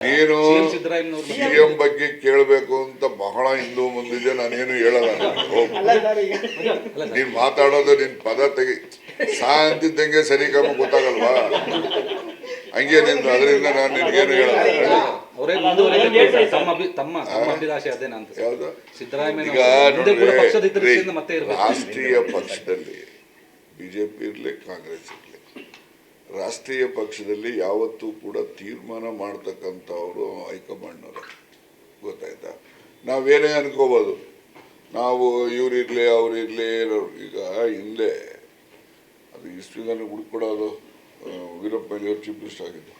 ನೀನು ಸಿಎಂ ಬಗ್ಗೆ ಕೇಳಬೇಕು ಅಂತ ಬಹಳ ಹಿಂದೂ ಮುಂದಿದೆ. ನಾನೇನು ಹೇಳಲ್ಲ. ನೀನ್ ಮಾತಾಡೋದು ನಿನ್ ಪದ ತೆಗಿ ಅಂತಿದ್ದಂಗೆ ಸರಿ ಕ್ರಮ ಗೊತ್ತಾಗಲ್ವಾ? ಹಂಗೆ ನಿಂದು. ಅದರಿಂದ ನಾನು ನಿನ್ಗೇನು ಹೇಳಲ್ಲ. ಈಗ ನೋಡ್ರಿ, ರಾಷ್ಟ್ರೀಯ ಪಕ್ಷದಲ್ಲಿ ಬಿಜೆಪಿ ಇರ್ಲಿ ಕಾಂಗ್ರೆಸ್ ಇರ್ಲಿ, ರಾಷ್ಟ್ರೀಯ ಪಕ್ಷದಲ್ಲಿ ಯಾವತ್ತೂ ಕೂಡ ತೀರ್ಮಾನ ಮಾಡ್ತಕ್ಕಂಥವ್ರು ಹೈಕಮಾಂಡ್ನವರು. ಗೊತ್ತಾಯ್ತಾ? ನಾವೇನೇ ಅನ್ಕೋಬೋದು, ನಾವು ಇವ್ರಿರ್ಲಿ ಅವ್ರಿರ್ಲಿ. ಈಗ ಹಿಂದೆ ಅದು ಹಿಸ್ಟ್ರಿನಲ್ಲಿ ಹುಡುಕೊಡೋದು ವೀರಪ್ಪ ಮೊಯ್ಲಿಯವರು ಚೀಫ್ ಮಿನಿಸ್ಟರ್ ಆಗಿದ್ದು.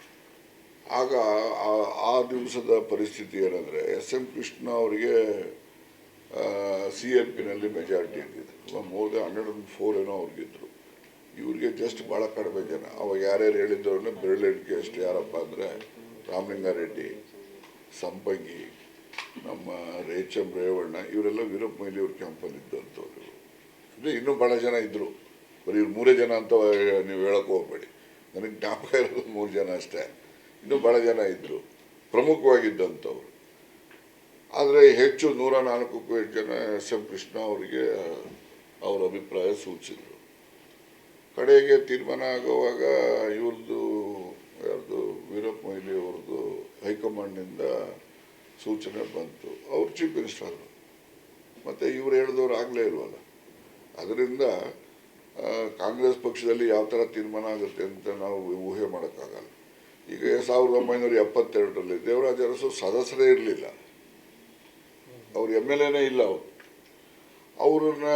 ಆಗ ಆ ದಿವಸದ ಪರಿಸ್ಥಿತಿ ಏನಂದರೆ, SM ಕೃಷ್ಣ ಅವರಿಗೆ CLPನಲ್ಲಿ ಮೆಜಾರಿಟಿ ಇದ್ದಿದ್ದು. ಮೋರ್ ದೆನ್ 104 ಏನೋ ಅವ್ರಿಗಿದ್ರು. ಇವ್ರಿಗೆ ಜಸ್ಟ್ ಭಾಳ ಕಡಿಮೆ ಜನ. ಅವಾಗ ಯಾರ್ಯಾರು ಹೇಳಿದ್ದವ್ರನ್ನ ಬೆರಳೆಣಿಕೆ ಅಷ್ಟು. ಯಾರಪ್ಪ ಅಂದರೆ ರಾಮಲಿಂಗಾರೆಡ್ಡಿ, ಸಂಪಂಗಿ, ನಮ್ಮ ರೇವಣ್ಣ, ಇವರೆಲ್ಲ ವೀರಪ್ಪ ಮೊಯ್ಲಿಯವ್ರ ಕ್ಯಾಂಪಲ್ಲಿ ಇದ್ದಂಥವ್ರು. ಅಂದರೆ ಇನ್ನೂ ಭಾಳ ಜನ ಇದ್ದರು. ಬರೀ ಇವ್ರು 3 ಜನ ಅಂತ ನೀವು ಹೇಳೋಕೆ ಹೋಗ್ಬೇಡಿ. ನನಗೆ ಜ್ಞಾಪಕ ಇರೋದು 3 ಜನ ಅಷ್ಟೇ. ಇನ್ನೂ ಭಾಳ ಜನ ಇದ್ದರು ಪ್ರಮುಖವಾಗಿದ್ದಂಥವ್ರು. ಆದರೆ ಹೆಚ್ಚು 104ಕ್ಕೂ ಹೆಚ್ಚು ಜನ SM ಕೃಷ್ಣ ಅವರಿಗೆ ಅವರ ಅಭಿಪ್ರಾಯ ಸೂಚಿಸಿದರು. ಕಡೆಗೆ ತೀರ್ಮಾನ ಆಗುವಾಗ ಇವ್ರದ್ದು ವೀರಪ್ಪ ಮೊಯ್ಲಿ ಅವ್ರದ್ದು ಹೈಕಮಾಂಡ್ನಿಂದ ಸೂಚನೆ ಬಂತು. ಅವ್ರು ಚೀಫ್ ಮಿನಿಸ್ಟರ್ ಆದರು. ಮತ್ತು ಇವ್ರು ಹೇಳಿದವ್ರು ಆಗಲೇ ಇಲ್ವಲ್ಲ. ಅದರಿಂದ ಕಾಂಗ್ರೆಸ್ ಪಕ್ಷದಲ್ಲಿ ಯಾವ ಥರ ತೀರ್ಮಾನ ಆಗುತ್ತೆ ಅಂತ ನಾವು ಊಹೆ ಮಾಡೋಕ್ಕಾಗಲ್ಲ. ಈಗ 1972ರಲ್ಲಿ ದೇವರಾಜ ಅರಸು ಸದಸ್ಯರೇ ಇರಲಿಲ್ಲ. ಅವ್ರು MLAನೇ ಇಲ್ಲ. ಅವ್ರನ್ನ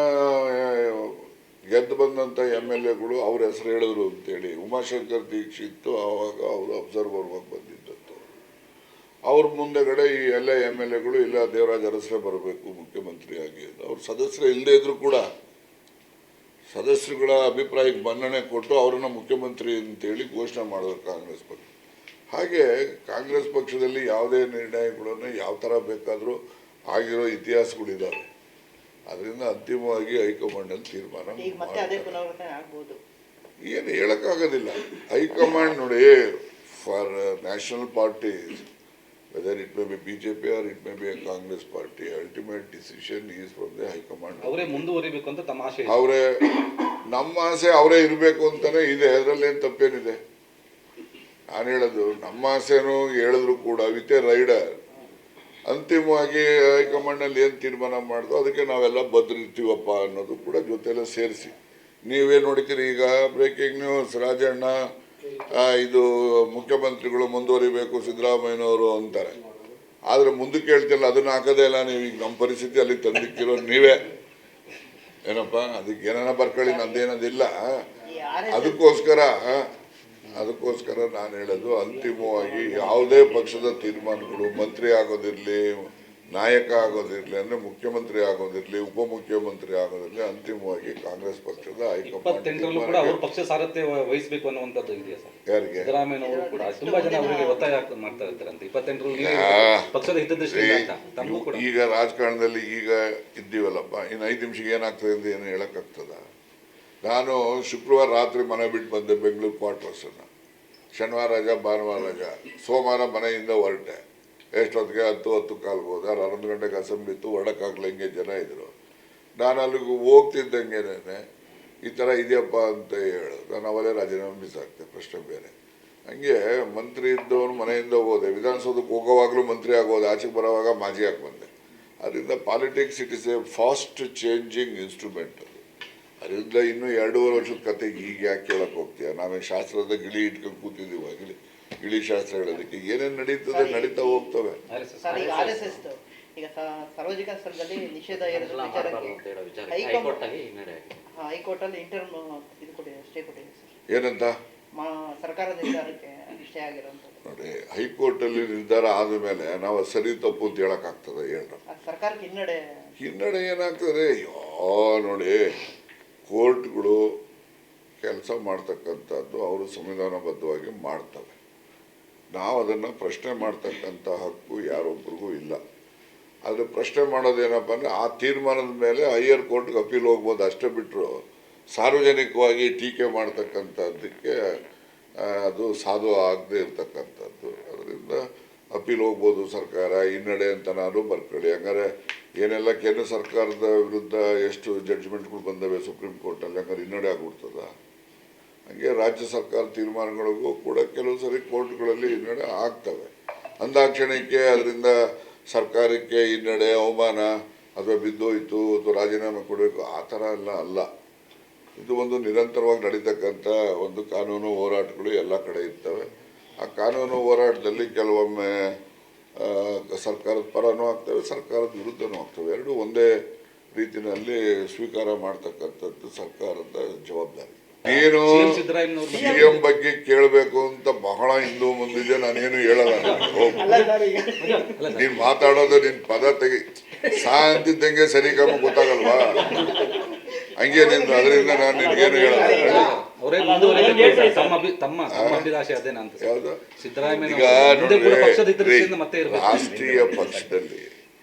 ಗೆದ್ದು ಬಂದಂಥ MLAಗಳು ಅವ್ರ ಹೆಸರು ಹೇಳಿದ್ರು ಅಂತೇಳಿ ಉಮಾಶಂಕರ್ ದೀಕ್ಷಿತ್ ಆವಾಗ ಅವರು ಅಬ್ಸರ್ವರ್ ಆಗಿ ಬಂದಿದ್ದದ್ದು. ಅವ್ರ ಮುಂದೆಗಡೆ ಈ ಎಲ್ಲ MLAಗಳು ಇಲ್ಲ ದೇವರಾಜ ಅರಸರೇ ಬರಬೇಕು ಮುಖ್ಯಮಂತ್ರಿಯಾಗಿ. ಅವ್ರ ಸದಸ್ಯರೇ ಇಲ್ಲದೇ ಇದ್ರೂ ಕೂಡ ಸದಸ್ಯರುಗಳ ಅಭಿಪ್ರಾಯಕ್ಕೆ ಮನ್ನಣೆ ಕೊಟ್ಟು ಅವರನ್ನು ಮುಖ್ಯಮಂತ್ರಿ ಅಂತೇಳಿ ಘೋಷಣೆ ಮಾಡಿದ್ರು ಕಾಂಗ್ರೆಸ್ ಪಕ್ಷ. ಹಾಗೆ ಕಾಂಗ್ರೆಸ್ ಪಕ್ಷದಲ್ಲಿ ಯಾವುದೇ ನಿರ್ಣಯಗಳನ್ನು ಯಾವ ಥರ ಬೇಕಾದರೂ ಆಗಿರೋ ಇತಿಹಾಸಗಳಿದ್ದಾವೆ. ಅದರಿಂದ ಅಂತಿಮವಾಗಿ ಹೈಕಮಾಂಡಲ್ಲಿ ತೀರ್ಮಾನ ಏನು ಹೇಳೋಕ್ಕಾಗೋದಿಲ್ಲ. ಹೈಕಮಾಂಡ್ ನೋಡಿ, for national parties, whether it may be BJP or it may be a Congress party, ultimate decision is from the high command. ಅವರೇ ಮುಂದುವರಿಬೇಕು ಅಂತ ತಮ್ಮ ಆಸೆ. ಅವರೇ, ನಮ್ಮ ಆಸೆ ಅವರೇ ಇರಬೇಕು ಅಂತಾನೆ ಇದೆ. ಅದರಲ್ಲಿ ಏನು ತಪ್ಪೇನಿದೆ? ನಾನು ಹೇಳೋದು ನಮ್ಮ ಆಸೆನೂ ಹೇಳಿದ್ರು ಕೂಡ ವಿತ್ ಎ ರೈಡರ್. ಅಂತಿಮವಾಗಿ ಹೈಕಮಾಂಡ್ನಲ್ಲಿ ಏನು ತೀರ್ಮಾನ ಮಾಡಿದ್ರು ಅದಕ್ಕೆ ನಾವೆಲ್ಲ ಬದ್ರಿರ್ತೀವಪ್ಪ ಅನ್ನೋದು ಕೂಡ ಜೊತೆಲ್ಲ ಸೇರಿಸಿ. ನೀವೇನು ನೋಡ್ತೀರಿ ಈಗ ಬ್ರೇಕಿಂಗ್ ನ್ಯೂಸ್, ರಾಜಣ್ಣ ಇದು ಮುಖ್ಯಮಂತ್ರಿಗಳು ಮುಂದುವರಿಬೇಕು ಸಿದ್ದರಾಮಯ್ಯನವರು ಅಂತಾರೆ. ಆದರೆ ಮುಂದಕ್ಕೆ ಹೇಳ್ತಿಲ್ಲ, ಅದನ್ನ ಹಾಕೋದೇ ಇಲ್ಲ ನೀವು. ಈಗ ನಮ್ಮ ಪರಿಸ್ಥಿತಿ ಅಲ್ಲಿ ತಂದಿಕ್ಕಿರೋ ನೀವೇ. ಏನಪ್ಪ ಅದಕ್ಕೆ ಏನಾನ ಬರ್ಕೊಳ್ಳಿ, ನಂದೇನದಿಲ್ಲ. ಅದಕ್ಕೋಸ್ಕರ ನಾನು ಹೇಳೋದು, ಅಂತಿಮವಾಗಿ ಯಾವುದೇ ಪಕ್ಷದ ತೀರ್ಮಾನಗಳು ಮಂತ್ರಿ ಆಗೋದಿರಲಿ, ನಾಯಕ ಆಗೋದಿರಲಿ, ಅಂದರೆ ಮುಖ್ಯಮಂತ್ರಿ ಆಗೋದಿರಲಿ, ಉಪಮುಖ್ಯಮಂತ್ರಿ ಆಗೋದಿರಲಿ, ಅಂತಿಮವಾಗಿ ಕಾಂಗ್ರೆಸ್ ಪಕ್ಷದ ಹೈಕಮಾಂಡ್ ಪಕ್ಷ ಸಾರಥ್ಯ ವಹಿಸಬೇಕು ಅನ್ನುವಂಥದ್ದು ಇದೆಯಾ ಸರ್? ಯಾರಿಗೆ? ಸಿದ್ದರಾಮಯ್ಯ ಅವರು ಕೂಡ ತುಂಬಾ ಜನ ಅವರಿಗೆ ಒತ್ತಾಯ ಮಾಡ್ತಾ ಇರ್ತಾರಂತೆ 28ರಲ್ಲಿ ಪಕ್ಷದ ಹಿತದೃಷ್ಟಿಯಿಂದ. ಈಗ ರಾಜಕಾರಣದಲ್ಲಿ ಈಗ ಇದ್ದೀವಲ್ಲಪ್ಪ, ಇನ್ನು 5 ನಿಮಿಷ ಏನಾಗ್ತದೆ ಅಂತ ಏನು ಹೇಳೋಕ್ಕಾಗ್ತದ? ನಾನು ಶುಕ್ರವಾರ ರಾತ್ರಿ ಮನೆ ಬಿಟ್ಟು ಬಂದೆ ಬೆಂಗಳೂರು ಕ್ವಾರ್ಟರ್ಸನ್ನು. ಶನಿವಾರ ರಜಾ, ಭಾನುವಾರ ರಜಾ. ಸೋಮವಾರ ಮನೆಯಿಂದ ಹೊರಟೆ. ಎಷ್ಟೊತ್ತಿಗೆ 10 ಕಾಲ್ಗೆ ಹೋದೆ. 11 ಗಂಟೆಗೆ ಅಸೆಂಬ್ಲಿ ಇತ್ತು. ಹೊರಡಕ್ಕಾಗಲ್ಲ, ಹಿಂಗೆ ಜನ ಇದ್ದರು. ನಾನು ಅಲ್ಲಿಗೆ ಹೋಗ್ತಿದ್ದಂಗೆನೇ ಈ ಥರ ಇದೆಯಪ್ಪ ಅಂತ ಹೇಳೋದು. ನಾನು ಅವಲೇ ರಾಜೀನಾಮೆ ಬಿಸಾಕ್ತೆ, ಪ್ರಶ್ನೆ ಬೇರೆ. ಹಂಗೆ ಮಂತ್ರಿ ಇದ್ದವನು ಮನೆಯಿಂದ ಹೋದೆ. ವಿಧಾನಸೌಧಕ್ಕೆ ಹೋಗೋವಾಗಲೂ ಮಂತ್ರಿ ಆಗೋದು, ಆಚೆಗೆ ಬರೋವಾಗ ಮಾಜಿ ಆಗಿ ಬಂದೆ. ಅದರಿಂದ politics it is A fast changing instrument. ಅದರಿಂದ ಇನ್ನೂ 2.5 ವರ್ಷದ ಕತೆ ಈಗ ಯಾಕೆ ಕೇಳಕ್ಕೆ ಹೋಗ್ತೀಯ? ನಾವೇನು ಶಾಸ್ತ್ರದ ಗಿಳಿ ಇಟ್ಕೊಂಡು ಕೂತಿದ್ದೀವಿ. ಗಿಳಿ ಶಾಸ್ತ್ರ ಹೇಳೋದಕ್ಕೆ ಏನೇನು ನಡೀತದೆ ನಡೀತಾ ಹೋಗ್ತವೆ. ಈಗ ಸಾರ್ವಜನಿಕ ಸ್ಥಳದಲ್ಲಿ ನಿಷೇಧ ಹೇರಿದ ವಿಚಾರಕ್ಕೆ ಹೈಕೋರ್ಟಲ್ಲಿ ಇಂಟರ್ಮ್ ಇದು ಕೊಟ್ಟಿದೆ, ಸ್ಟೇ ಕೊಟ್ಟಿದೆ ಸರ್. ಏನಂತ? ಸರ್ಕಾರದ ನಿರ್ಧಾರಕ್ಕೆ ಸ್ಟೇ ಆಗಿರುವಂಥದ್ದು. ನೋಡಿ, ಹೈಕೋರ್ಟಲ್ಲಿ ನಿರ್ಧಾರ ಆದ ಮೇಲೆ ನಾವು ಸರಿ ತಪ್ಪು ಅಂತ ಹೇಳೋಕ್ಕಾಗ್ತದೆ? ಹೇಳ್ರ. ಸರ್ಕಾರಕ್ಕೆ ಹಿನ್ನಡೆ ಏನಾಗ್ತದೆ? ನೋಡಿ, ಕೋರ್ಟ್ಗಳು ಕೆಲಸ ಮಾಡ್ತಕ್ಕಂಥದ್ದು ಅವರು ಸಂವಿಧಾನಬದ್ಧವಾಗಿ ಮಾಡ್ತವೆ. ನಾವು ಅದನ್ನು ಪ್ರಶ್ನೆ ಮಾಡ್ತಕ್ಕಂಥ ಹಕ್ಕು ಯಾರೊಬ್ಬರಿಗೂ ಇಲ್ಲ. ಆದರೆ ಪ್ರಶ್ನೆ ಮಾಡೋದೇನಪ್ಪ ಅಂದರೆ ಆ ತೀರ್ಮಾನದ ಮೇಲೆ ಹೈಯರ್ ಕೋರ್ಟ್ಗೆ ಅಪೀಲ್ ಹೋಗ್ಬೋದು, ಅಷ್ಟೇ ಬಿಟ್ಟರು ಸಾರ್ವಜನಿಕವಾಗಿ ಟೀಕೆ ಮಾಡ್ತಕ್ಕಂಥದ್ದಕ್ಕೆ ಅದು ಸಾಧು ಆಗದೆ ಇರ್ತಕ್ಕಂಥದ್ದು. ಅದರಿಂದ ಅಪೀಲ್ ಹೋಗ್ಬೋದು ಸರ್ಕಾರ ಹಿನ್ನಡೆ ಅಂತ ನಾನು ಬರ್ಕೊಳ್ಳಿ. ಹಂಗಾರೆ ಏನೆಲ್ಲ ಕೇಂದ್ರ ಸರ್ಕಾರದ ವಿರುದ್ಧ ಎಷ್ಟು ಜಡ್ಜ್ಮೆಂಟ್ಗಳು ಬಂದವೆ ಸುಪ್ರೀಂ ಕೋರ್ಟಲ್ಲಿ, ಹಂಗಾರೆ ಹಿನ್ನಡೆ ಆಗ್ಬಿಡ್ತದ? ಹಂಗೆ ರಾಜ್ಯ ಸರ್ಕಾರ ತೀರ್ಮಾನಗಳಿಗೂ ಕೂಡ ಕೆಲವು ಸರಿ ಕೋರ್ಟ್ಗಳಲ್ಲಿ ಹಿನ್ನಡೆ ಆಗ್ತವೆ. ಅಂದಾಕ್ಷಣಕ್ಕೆ ಅದರಿಂದ ಸರ್ಕಾರಕ್ಕೆ ಹಿನ್ನಡೆ, ಅವಮಾನ ಅಥವಾ ಬಿದ್ದೋಯ್ತು ಅಥವಾ ರಾಜೀನಾಮೆ ಕೊಡಬೇಕು ಆ ಥರ ಎಲ್ಲ ಅಲ್ಲ. ಇದು ಒಂದು ನಿರಂತರವಾಗಿ ನಡೀತಕ್ಕಂಥ ಒಂದು ಕಾನೂನು ಹೋರಾಟಗಳು ಎಲ್ಲ ಕಡೆ ಇರ್ತವೆ. ಆ ಕಾನೂನು ಹೋರಾಟದಲ್ಲಿ ಕೆಲವೊಮ್ಮೆ ಸರ್ಕಾರದ ಪರನೂ ಆಗ್ತವೆ, ಸರ್ಕಾರದ ವಿರುದ್ಧನೂ ಆಗ್ತವೆ. ಎರಡೂ ಒಂದೇ ರೀತಿಯಲ್ಲಿ ಸ್ವೀಕಾರ ಮಾಡ್ತಕ್ಕಂಥದ್ದು ಸರ್ಕಾರದ ಜವಾಬ್ದಾರಿ. ನೀನು ಸಿಎಂ ಬಗ್ಗೆ ಕೇಳಬೇಕು ಅಂತ ಬಹಳ ಹಿಂದೂ ಮುಂದಿದೆ, ನಾನೇನು ಹೇಳಲ್ಲ. ನೀನ್ ಮಾತಾಡೋದು ನಿನ್ ಪದ ತೆಗಿ ಅಂತಿದ್ದಂಗೆ ಸರಿ ಕ್ರಮ ಗೊತ್ತಾಗಲ್ವಾ? ಹಂಗೆ ನಿಂದು, ಅದರಿಂದ ನಾನು ನಿನ್ಗೇನು ಹೇಳಲ್ಲ. ಈಗ ರಾಷ್ಟ್ರೀಯ ಪಕ್ಷದಲ್ಲಿ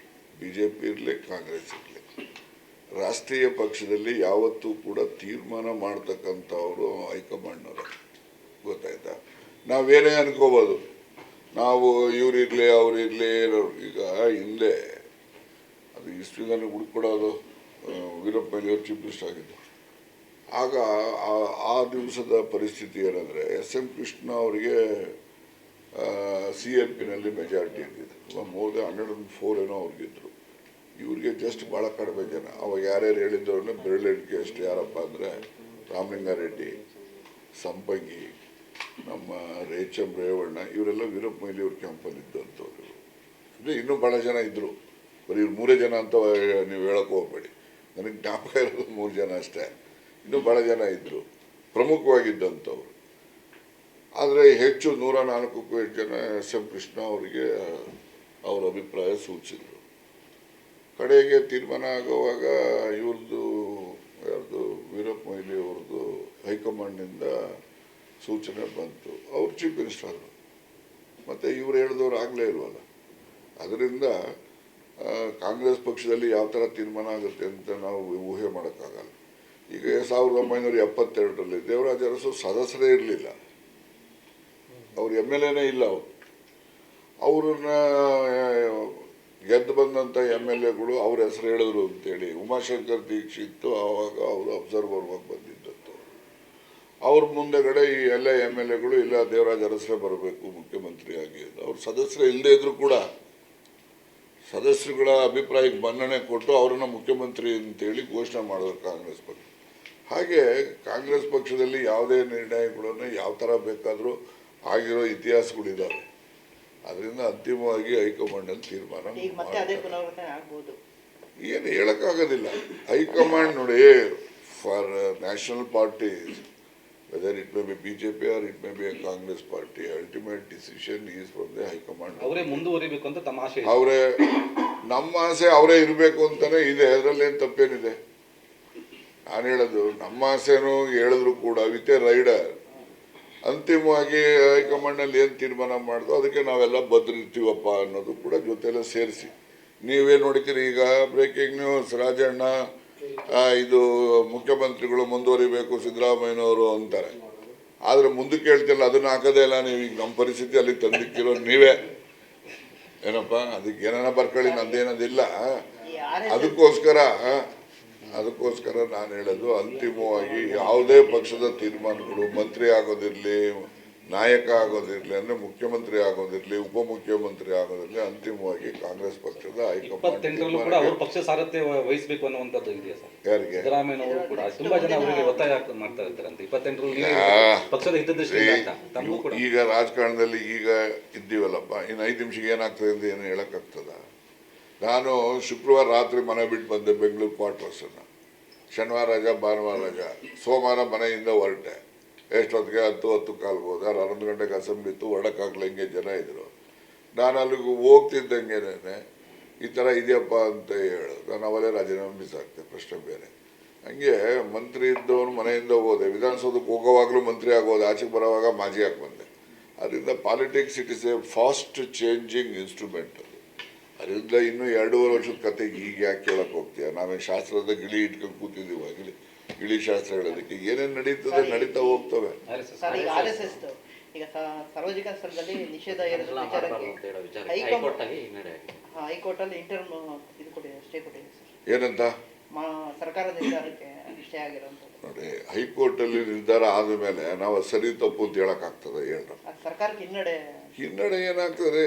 ಬಿಜೆಪಿ ಇರಲಿ ಕಾಂಗ್ರೆಸ್ ಇರಲಿ, ರಾಷ್ಟ್ರೀಯ ಪಕ್ಷದಲ್ಲಿ ಯಾವತ್ತೂ ಕೂಡ ತೀರ್ಮಾನ ಮಾಡ್ತಕ್ಕಂಥವ್ರು ಹೈಕಮಾಂಡ್ನವರು, ಗೊತ್ತಾಯ್ತಾ? ನಾವೇನೇ ಅನ್ಕೋಬೋದು, ನಾವು ಇವ್ರಿರ್ಲಿ ಅವ್ರಿರ್ಲಿ. ಈಗ ಹಿಂದೆ ಅದು ಹಿಸ್ಟ್ರಿ ನನಗೆ ಹುಡುಕೊಡೋದು ವೀರಪ್ಪ ಮೊಯ್ಲಿಯವರು ಚೀಫ್ ಮಿನಿಸ್ಟರ್ ಆಗಿದ್ದು. ಆಗ ಆ ದಿವಸದ ಪರಿಸ್ಥಿತಿ ಏನಂದರೆ SM ಕೃಷ್ಣ ಅವರಿಗೆ CLPನಲ್ಲಿ ಮೆಜಾರಿಟಿ ಇದ್ದಿದ್ದು, ಮೋರ್ ದೆನ್ 104 ಏನೋ ಅವ್ರಿಗಿದ್ರು. ಇವ್ರಿಗೆ ಜಸ್ಟ್ ಭಾಳ ಕಡಿಮೆ ಜನ. ಅವಾಗ ಯಾರ್ಯಾರು ಹೇಳಿದ್ದವ್ರನ್ನ ಬೆರಳೆಣಿಕೆ ಅಷ್ಟು. ಯಾರಪ್ಪ ಅಂದರೆ ರಾಮಲಿಂಗಾರೆಡ್ಡಿ, ಸಂಪಂಗಿ, ನಮ್ಮ ರೇವಣ್ಣ, ಇವರೆಲ್ಲ ವೀರಪ್ಪ ಮೊಯ್ಲಿಯವ್ರ ಕ್ಯಾಂಪಲ್ಲಿ ಇದ್ದಂಥವ್ರು. ಅಂದರೆ ಇನ್ನೂ ಭಾಳ ಜನ ಇದ್ದರು, ಬರೀ ಇವ್ರು 3 ಜನ ಅಂತ ನೀವು ಹೇಳೋಕೆ ಹೋಗ್ಬೇಡಿ. ನನಗೆ ಜ್ಞಾಪಕ ಇರೋದು 3 ಜನ ಅಷ್ಟೇ. ಇನ್ನೂ ಭಾಳ ಜನ ಇದ್ದರು ಪ್ರಮುಖವಾಗಿದ್ದಂಥವ್ರು. ಆದರೆ ಹೆಚ್ಚು 104ಕ್ಕೂ ಹೆಚ್ಚು ಜನ SM ಕೃಷ್ಣ ಅವರಿಗೆ ಅವರ ಅಭಿಪ್ರಾಯ ಸೂಚಿಸಿದರು. ಕಡೆಗೆ ತೀರ್ಮಾನ ಆಗುವಾಗ ಇವ್ರದ್ದು ವೀರಪ್ಪ ಮೊಯ್ಲಿ ಅವ್ರದ್ದು ಹೈಕಮಾಂಡ್ನಿಂದ ಸೂಚನೆ ಬಂತು. ಅವ್ರು ಚೀಫ್ ಮಿನಿಸ್ಟರ್ ಆದರು. ಮತ್ತು ಇವ್ರು ಹೇಳಿದವ್ರು ಆಗಲೇ ಇಲ್ವಲ್ಲ. ಅದರಿಂದ ಕಾಂಗ್ರೆಸ್ ಪಕ್ಷದಲ್ಲಿ ಯಾವ ಥರ ತೀರ್ಮಾನ ಆಗುತ್ತೆ ಅಂತ ನಾವು ಊಹೆ ಮಾಡೋಕ್ಕಾಗಲ್ಲ. ಈಗ 1972ರಲ್ಲಿ ದೇವರಾಜ ಅರಸು ಸದಸ್ಯರೇ ಇರಲಿಲ್ಲ, ಅವ್ರು MLAನೇ ಇಲ್ಲ. ಅವ್ರನ್ನ ಗೆದ್ದು ಬಂದಂಥ MLAಗಳು ಅವ್ರ ಹೆಸರು ಹೇಳಿದ್ರು ಅಂತೇಳಿ ಉಮಾಶಂಕರ್ ದೀಕ್ಷಿತ್ ಆವಾಗ ಅವರು ಅಬ್ಸರ್ವರ್ ಆಗಿ ಬಂದಿದ್ದದ್ದು. ಅವ್ರ ಮುಂದೆಗಡೆ ಈ ಎಲ್ಲ MLAಗಳು ಇಲ್ಲ ದೇವರಾಜ ಅರಸರೇ ಬರಬೇಕು ಮುಖ್ಯಮಂತ್ರಿಯಾಗಿ. ಅವ್ರ ಸದಸ್ಯರೇ ಇಲ್ಲದೇ ಇದ್ರು ಕೂಡ ಸದಸ್ಯರುಗಳ ಅಭಿಪ್ರಾಯಕ್ಕೆ ಮನ್ನಣೆ ಕೊಟ್ಟು ಅವರನ್ನು ಮುಖ್ಯಮಂತ್ರಿ ಅಂತೇಳಿ ಘೋಷಣೆ ಮಾಡಿದ್ರು ಕಾಂಗ್ರೆಸ್ ಪಕ್ಷ. ಹಾಗೆ ಕಾಂಗ್ರೆಸ್ ಪಕ್ಷದಲ್ಲಿ ಯಾವುದೇ ನಿರ್ಣಯಗಳನ್ನು ಯಾವ ಥರ ಬೇಕಾದರೂ ಆಗಿರೋ ಇತಿಹಾಸಗಳಿದ್ದಾವೆ. ಅದರಿಂದ ಅಂತಿಮವಾಗಿ ಹೈಕಮಾಂಡಲ್ಲಿ ತೀರ್ಮಾನ ಏನು ಹೇಳೋಕ್ಕಾಗೋದಿಲ್ಲ. ಹೈಕಮಾಂಡ್ ನೋಡಿ, for national parties, whether it may be BJP or it may be a Congress party, ultimate decision is from the high command. ಅವರೇ ಮುಂದುವರಿಬೇಕು ಅಂತ ತಮ್ಮ ಆಸೆ. ಅವರೇ, ನಮ್ಮ ಆಸೆ ಅವರೇ ಇರಬೇಕು ಅಂತಾನೆ ಇದೆ. ಅದರಲ್ಲಿ ಏನು ತಪ್ಪೇನಿದೆ? ನಾನು ಹೇಳೋದು ನಮ್ಮ ಆಸೆನೂ ಹೇಳಿದ್ರು ಕೂಡ ವಿತ್ ಎ ರೈಡರ್ ಅಂತಿಮವಾಗಿ ಹೈಕಮಾಂಡ್ನಲ್ಲಿ ಏನು ತೀರ್ಮಾನ ಮಾಡಿದ್ರು ಅದಕ್ಕೆ ನಾವೆಲ್ಲ ಬದ್ರಿರ್ತೀವಪ್ಪ ಅನ್ನೋದು ಕೂಡ ಜೊತೆಲ್ಲ ಸೇರಿಸಿ. ನೀವೇನು ನೋಡ್ತೀರಿ ಈಗ ಬ್ರೇಕಿಂಗ್ ನ್ಯೂಸ್, ರಾಜಣ್ಣ ಇದು ಮುಖ್ಯಮಂತ್ರಿಗಳು ಮುಂದುವರಿಬೇಕು ಸಿದ್ದರಾಮಯ್ಯನವರು ಅಂತಾರೆ. ಆದರೆ ಮುಂದಕ್ಕೆ ಹೇಳ್ತಿಲ್ಲ, ಅದನ್ನ ಹಾಕೋದೇ ಇಲ್ಲ ನೀವು. ಈಗ ನಮ್ಮ ಪರಿಸ್ಥಿತಿ ಅಲ್ಲಿ ತಂದಿಕ್ಕಿರೋ ನೀವೇ ಏನಪ್ಪ, ಅದಕ್ಕೆ ಏನಾನ ಬರ್ಕೊಳ್ಳಿ, ನಂದೇನದಿಲ್ಲ. ಅದಕ್ಕೋಸ್ಕರ ನಾನು ಹೇಳೋದು, ಅಂತಿಮವಾಗಿ ಯಾವುದೇ ಪಕ್ಷದ ತೀರ್ಮಾನಗಳು ಮಂತ್ರಿ ಆಗೋದಿರಲಿ, ನಾಯಕ ಆಗೋದಿರಲಿ, ಅಂದರೆ ಮುಖ್ಯಮಂತ್ರಿ ಆಗೋದಿರಲಿ, ಉಪಮುಖ್ಯಮಂತ್ರಿ ಆಗೋದಿರಲಿ, ಅಂತಿಮವಾಗಿ ಕಾಂಗ್ರೆಸ್ ಪಕ್ಷದ ಹೈಕಮಾಂಡ್ ಪಕ್ಷ ಸಾರಥ್ಯ ವಹಿಸಬೇಕು ಅನ್ನುವಂಥದ್ದು ಇದೆಯಾ ಸರ್? ಯಾರಿಗೆ? ಸಿದ್ದರಾಮಯ್ಯನವರು ಕೂಡ ತುಂಬಾ ಜನ ಅವರಿಗೆ ಒತ್ತಾಯ ಮಾಡ್ತಾ ಇರ್ತಾರಂತೆ 28ರಲ್ಲಿ ಪಕ್ಷದ ಹಿತದೃಷ್ಟಿಯಿಂದ. ಈಗ ರಾಜಕಾರಣದಲ್ಲಿ ಈಗ ಇದ್ದೀವಲ್ಲಪ್ಪ, ಇನ್ನು 5 ನಿಮಿಷಕ್ಕೆ ಏನಾಗ್ತದೆ ಅಂತ ಏನು ಹೇಳೋಕ್ಕಾಗ್ತದ? ನಾನು ಶುಕ್ರವಾರ ರಾತ್ರಿ ಮನೆ ಬಿಟ್ಟು ಬಂದೆ ಬೆಂಗಳೂರು ಕ್ವಾರ್ಟರ್ಸನ್ನು. ಶನಿವಾರ ರಜಾ, ಭಾನುವಾರ ರಜಾ, ಸೋಮವಾರ ಮನೆಯಿಂದ ಹೊರಟೆ. ಎಷ್ಟೊತ್ತಿಗೆ 10 ಕಾಲ್ಗೆ ಹೋದೆ. 11 ಗಂಟೆಗೆ ಅಸೆಂಬ್ಲಿ ಇತ್ತು, ಹೊರಡಕ್ಕಾಗಲ್ಲ, ಹಿಂಗೆ ಜನ ಇದ್ದರು. ನಾನು ಅಲ್ಲಿಗೆ ಹೋಗ್ತಿದ್ದಂಗೆನೇ ಈ ಥರ ಇದೆಯಪ್ಪ ಅಂತ ಹೇಳೋದು. ನಾನು ಅವಲೇ ರಾಜೀನಾಮೆ ಬಿಸಾಕ್ತೆ, ಪ್ರಶ್ನೆ ಬೇರೆ. ಹಂಗೆ ಮಂತ್ರಿ ಇದ್ದವನು ಮನೆಯಿಂದ ಹೋದೆ, ವಿಧಾನಸೌಧಕ್ಕೆ ಹೋಗೋವಾಗಲೂ ಮಂತ್ರಿ ಆಗೋದು, ಆಚೆಗೆ ಬರೋವಾಗ ಮಾಜಿ ಆಗಿ ಬಂದೆ. ಅದರಿಂದ politics it is A fast changing instrument. ಅದರಿಂದ ಇನ್ನೂ 2.5 ವರ್ಷದ ಕತೆ ಈಗ ಯಾಕೆ ಕೇಳಕ್ಕೆ ಹೋಗ್ತೀಯ? ನಾವೇನು ಶಾಸ್ತ್ರದ ಗಿಳಿ ಇಟ್ಕೊಂಡು ಕೂತಿದ್ದೀವಿ? ಗಿಳಿ ಶಾಸ್ತ್ರ ಹೇಳೋದಕ್ಕೆ ಏನೇನು ನಡೀತದೆ, ನಡೀತಾ ಹೋಗ್ತವೆ. ಈಗ ಸಾರ್ವಜನಿಕ ಸ್ಥಳದಲ್ಲಿ ನಿಷೇಧ ಹೇರಿದ ವಿಚಾರಕ್ಕೆ ಹೈಕೋರ್ಟಲ್ಲಿ ಇಂಟರ್ಮ್ ಇದು ಕೊಟ್ಟಿದೆ, ಸ್ಟೇ ಕೊಟ್ಟಿದೆ ಸರ್. ಏನಂತ ಸರ್ಕಾರದ ನಿರ್ಧಾರಕ್ಕೆ ಸ್ಟೇ ಆಗಿರುವಂಥದ್ದು. ನೋಡಿ, ಹೈಕೋರ್ಟಲ್ಲಿ ನಿರ್ಧಾರ ಆದ ಮೇಲೆ ನಾವು ಸರಿ ತಪ್ಪು ಅಂತ ಹೇಳೋಕ್ಕಾಗ್ತದೆ? ಹೇಳ್ರಿ. ಸರ್ಕಾರಕ್ಕೆ ಹಿನ್ನಡೆ ಏನಾಗ್ತದೆ?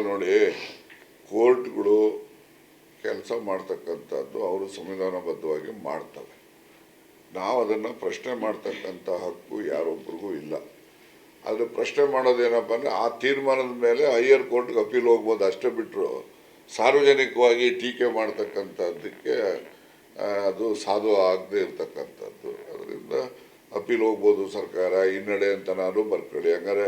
ನೋಡಿ, ಕೋರ್ಟ್ಗಳು ಕೆಲಸ ಮಾಡ್ತಕ್ಕಂಥದ್ದು ಅವರು ಸಂವಿಧಾನಬದ್ಧವಾಗಿ ಮಾಡ್ತವೆ. ನಾವು ಅದನ್ನು ಪ್ರಶ್ನೆ ಮಾಡ್ತಕ್ಕಂಥ ಹಕ್ಕು ಯಾರೊಬ್ಬರಿಗೂ ಇಲ್ಲ. ಆದರೆ ಪ್ರಶ್ನೆ ಮಾಡೋದೇನಪ್ಪ ಅಂದರೆ ಆ ತೀರ್ಮಾನದ ಮೇಲೆ ಹೈಯರ್ ಕೋರ್ಟ್ಗೆ ಅಪೀಲ್ ಹೋಗ್ಬೋದು, ಅಷ್ಟೇ ಬಿಟ್ಟರು ಸಾರ್ವಜನಿಕವಾಗಿ ಟೀಕೆ ಮಾಡ್ತಕ್ಕಂಥದ್ದಕ್ಕೆ ಅದು ಸಾಧು ಆಗದೆ ಇರ್ತಕ್ಕಂಥದ್ದು. ಅದರಿಂದ ಅಪೀಲ್ ಹೋಗ್ಬೋದು ಸರ್ಕಾರ. ಹಿನ್ನಡೆ ಅಂತ ನಾನು ಬರ್ಕೊಳ್ಳಿ. ಹಂಗಾರೆ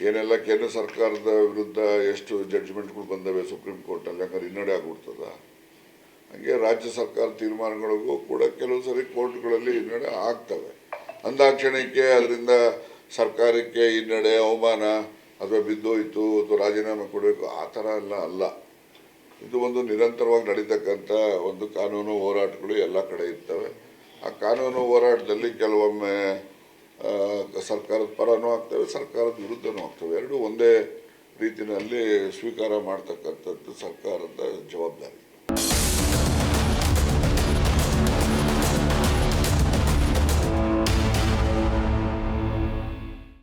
ಏನೆಲ್ಲ ಕೇಂದ್ರ ಸರ್ಕಾರದ ವಿರುದ್ಧ ಎಷ್ಟು ಜಡ್ಜ್ಮೆಂಟ್ಗಳು ಬಂದವೆ ಸುಪ್ರೀಂ ಕೋರ್ಟಲ್ಲಿ, ಹಂಗಾರೆ ಹಿನ್ನಡೆ ಆಗ್ಬಿಡ್ತದ? ಹಾಗೆ ರಾಜ್ಯ ಸರ್ಕಾರ ತೀರ್ಮಾನಗಳಿಗೂ ಕೂಡ ಕೆಲವು ಸರಿ ಕೋರ್ಟ್ಗಳಲ್ಲಿ ಹಿನ್ನಡೆ ಆಗ್ತವೆ. ಅಂದಾಕ್ಷಣಕ್ಕೆ ಅದರಿಂದ ಸರ್ಕಾರಕ್ಕೆ ಹಿನ್ನಡೆ, ಅವಮಾನ ಅಥವಾ ಬಿದ್ದೋಯ್ತು ಅಥವಾ ರಾಜೀನಾಮೆ ಕೊಡಬೇಕು ಆ ಥರ ಎಲ್ಲ ಅಲ್ಲ. ಇದು ಒಂದು ನಿರಂತರವಾಗಿ ನಡೀತಕ್ಕಂಥ ಒಂದು ಕಾನೂನು ಹೋರಾಟಗಳು ಎಲ್ಲ ಕಡೆ ಇರ್ತವೆ. ಆ ಕಾನೂನು ಹೋರಾಟದಲ್ಲಿ ಕೆಲವೊಮ್ಮೆ ಸರ್ಕಾರದ ಪರನೂ ಆಗ್ತವೆ, ಸರ್ಕಾರದ ವಿರುದ್ಧನೂ ಆಗ್ತವೆ. ಎರಡೂ ಒಂದೇ ರೀತಿಯಲ್ಲಿ ಸ್ವೀಕಾರ ಮಾಡ್ತಕ್ಕಂಥದ್ದು ಸರ್ಕಾರದ ಜವಾಬ್ದಾರಿ.